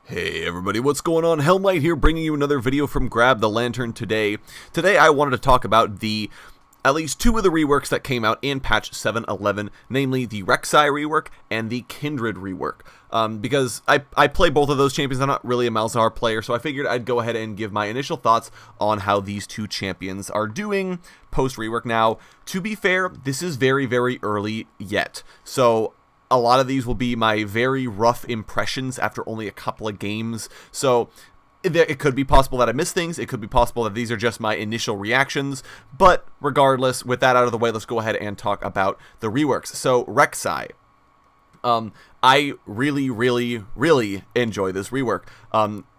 Hey everybody, what's going on? Helmlight here, bringing you another video from Grab the Lantern today. Today I wanted to talk about at least two of the reworks that came out in patch 7.11, namely the Rek'Sai rework and the Kindred rework. Because I play both of those champions. I'm not really a Malzahar player, so I figured I'd go ahead and give my initial thoughts on how these two champions are doing post-rework. Now, to be fair, this is very, very early yet, so a lot of these will be my very rough impressions after only a couple of games. So it could be possible that I miss things. It could be possible that these are just my initial reactions. But regardless, with that out of the way, let's go ahead and talk about the reworks. So Rek'Sai. I really, really, really enjoy this rework.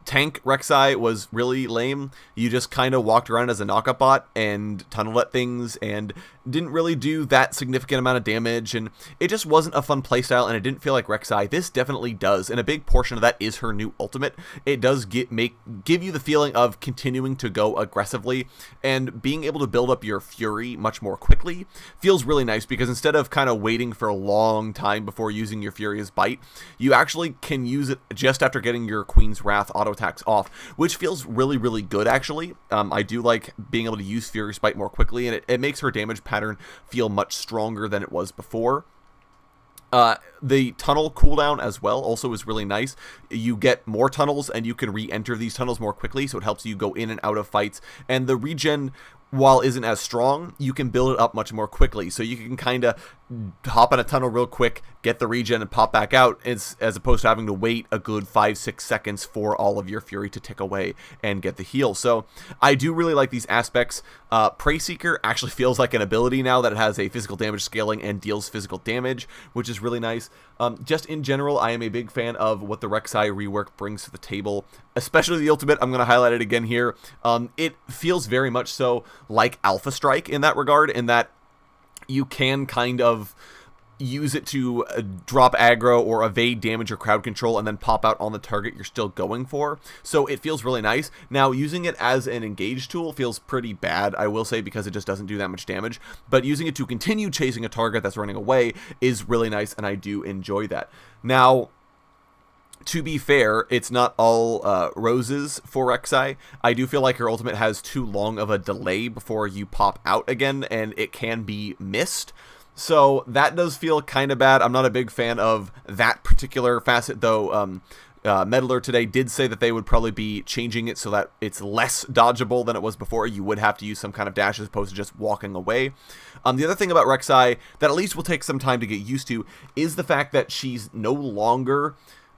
Tank Rek'Sai was really lame. You just kind of walked around as a knockup bot and tunneled at things and didn't really do that significant amount of damage, and it just wasn't a fun playstyle, and it didn't feel like Rek'Sai. This definitely does, and a big portion of that is her new ultimate. It does give you the feeling of continuing to go aggressively, and being able to build up your fury much more quickly feels really nice, because instead of kind of waiting for a long time before using your Furious Bite, you actually can use it just after getting your Queen's Wrath auto attacks off, which feels really, really good, actually. I do like being able to use Furious Bite more quickly, and it makes her damage pattern feel much stronger than it was before. The tunnel cooldown as well also is really nice. You get more tunnels, and you can re-enter these tunnels more quickly, so it helps you go in and out of fights. And the regen, while isn't as strong, you can build it up much more quickly. So you can kind of hop in a tunnel real quick, get the regen, and pop back out, as opposed to having to wait a good 5-6 seconds for all of your fury to tick away and get the heal. So I do really like these aspects. Prey Seeker actually feels like an ability now that it has a physical damage scaling and deals physical damage, which is really nice. Just in general, I am a big fan of what the Rek'Sai rework brings to the table, especially the ultimate. I'm going to highlight it again here. It feels very much so like Alpha Strike in that regard, in that you can kind of use it to drop aggro or evade damage or crowd control and then pop out on the target you're still going for. So it feels really nice. Now, using it as an engage tool feels pretty bad, I will say, because it just doesn't do that much damage. But using it to continue chasing a target that's running away is really nice, and I do enjoy that. Now, to be fair, it's not all roses for Rek'Sai. I do feel like her ultimate has too long of a delay before you pop out again, and it can be missed. So that does feel kind of bad. I'm not a big fan of that particular facet, though. Meddler today did say that they would probably be changing it so that it's less dodgeable than it was before. You would have to use some kind of dash as opposed to just walking away. The other thing about Rek'Sai that at least will take some time to get used to is the fact that she's no longer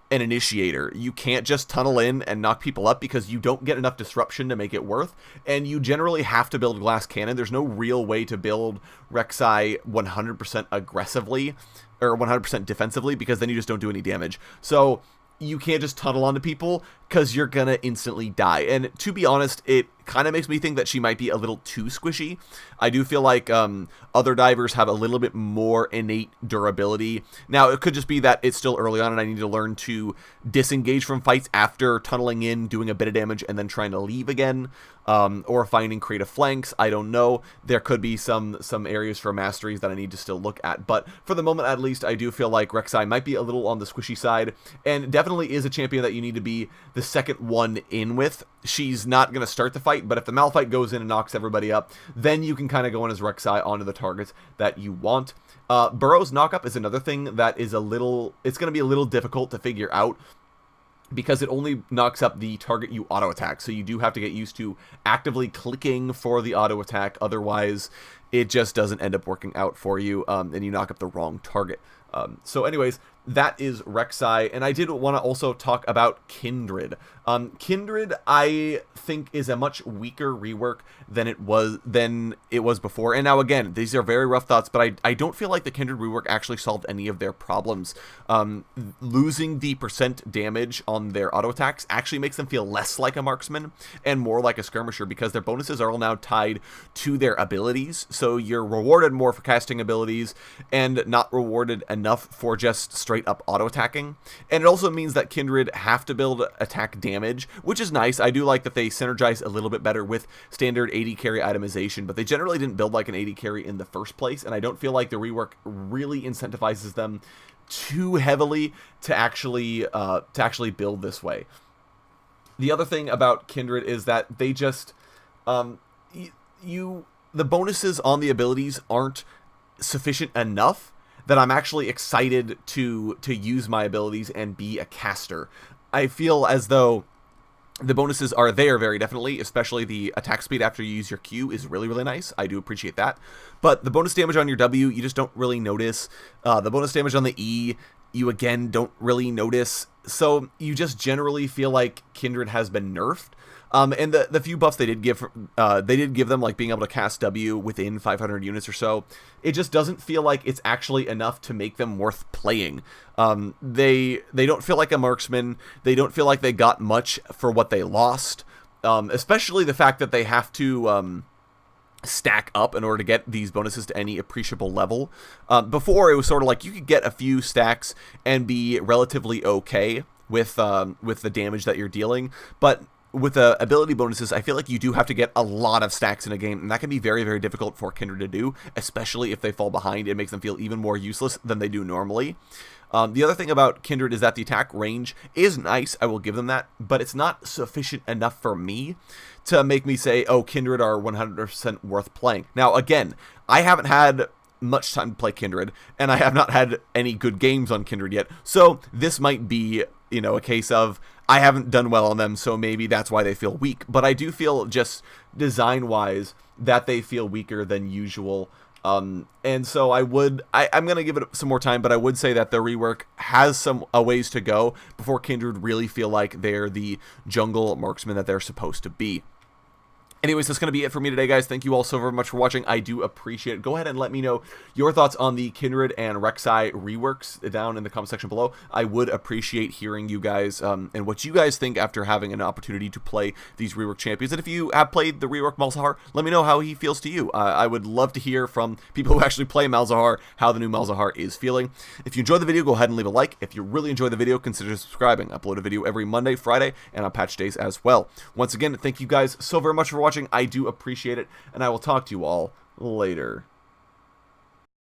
an initiator. You can't just tunnel in and knock people up because you don't get enough disruption to make it worth, and you generally have to build glass cannon. There's no real way to build Rek'Sai 100% aggressively or 100% defensively, because then you just don't do any damage. So you can't just tunnel onto people because you're gonna instantly die. And to be honest, it kind of makes me think that she might be a little too squishy. I do feel like other divers have a little bit more innate durability. Now, it could just be that it's still early on and I need to learn to disengage from fights after tunneling in, doing a bit of damage, and then trying to leave again, or finding creative flanks. I don't know. There could be some areas for masteries that I need to still look at. But for the moment, at least, I do feel like Rek'Sai might be a little on the squishy side, and definitely is a champion that you need to be the second one in with. She's not going to start the fight, but if the Malphite goes in and knocks everybody up, then you can kind of go in as Rek'Sai onto the targets that you want. Burrow's knockup is another thing that is it's going to be a little difficult to figure out, because it only knocks up the target you auto attack. So you do have to get used to actively clicking for the auto attack. Otherwise, it just doesn't end up working out for you, and you knock up the wrong target. So anyways, that is Rek'Sai, and I did want to also talk about Kindred. Kindred, I think, is a much weaker rework than it was before. And now, again, these are very rough thoughts, but I don't feel like the Kindred rework actually solved any of their problems. Losing the % damage on their auto attacks actually makes them feel less like a marksman and more like a skirmisher, because their bonuses are all now tied to their abilities. So you're rewarded more for casting abilities and not rewarded enough for just straight up auto attacking. And it also means that Kindred have to build attack damage, which is nice. I do like that they synergize a little bit better with standard AD carry itemization, but they generally didn't build like an AD carry in the first place, and I don't feel like the rework really incentivizes them too heavily to actually build this way. The other thing about Kindred is that they just the bonuses on the abilities aren't sufficient enough that I'm actually excited to use my abilities and be a caster. I feel as though the bonuses are there very definitely, especially the attack speed after you use your Q is really, really nice. I do appreciate that. But the bonus damage on your W, you just don't really notice. The bonus damage on the E, you again don't really notice. So you just generally feel like Kindred has been nerfed. And the few buffs they did give them, like being able to cast W within 500 units or so, it just doesn't feel like it's actually enough to make them worth playing. They don't feel like a marksman. They don't feel like they got much for what they lost. Especially the fact that they have to stack up in order to get these bonuses to any appreciable level. Before, it was sort of like you could get a few stacks and be relatively okay with the damage that you're dealing, but with ability bonuses, I feel like you do have to get a lot of stacks in a game, and that can be very, very difficult for Kindred to do, especially if they fall behind. It makes them feel even more useless than they do normally. The other thing about Kindred is that the attack range is nice, I will give them that, but it's not sufficient enough for me to make me say, oh, Kindred are 100% worth playing. Now, again, I haven't had much time to play Kindred, and I have not had any good games on Kindred yet, so this might be, a case of I haven't done well on them, so maybe that's why they feel weak. But I do feel, just design-wise, that they feel weaker than usual. And so I'm going to give it some more time, but I would say that the rework has some ways to go before Kindred really feel like they're the jungle marksman that they're supposed to be. Anyways, that's going to be it for me today, guys. Thank you all so very much for watching. I do appreciate it. Go ahead and let me know your thoughts on the Kindred and Rek'Sai reworks down in the comment section below. I would appreciate hearing you guys and what you guys think after having an opportunity to play these rework champions. And if you have played the rework Malzahar, let me know how he feels to you. I would love to hear from people who actually play Malzahar how the new Malzahar is feeling. If you enjoyed the video, go ahead and leave a like. If you really enjoyed the video, consider subscribing. I upload a video every Monday, Friday, and on patch days as well. Once again, thank you guys so very much for watching. I do appreciate it, and I will talk to you all later.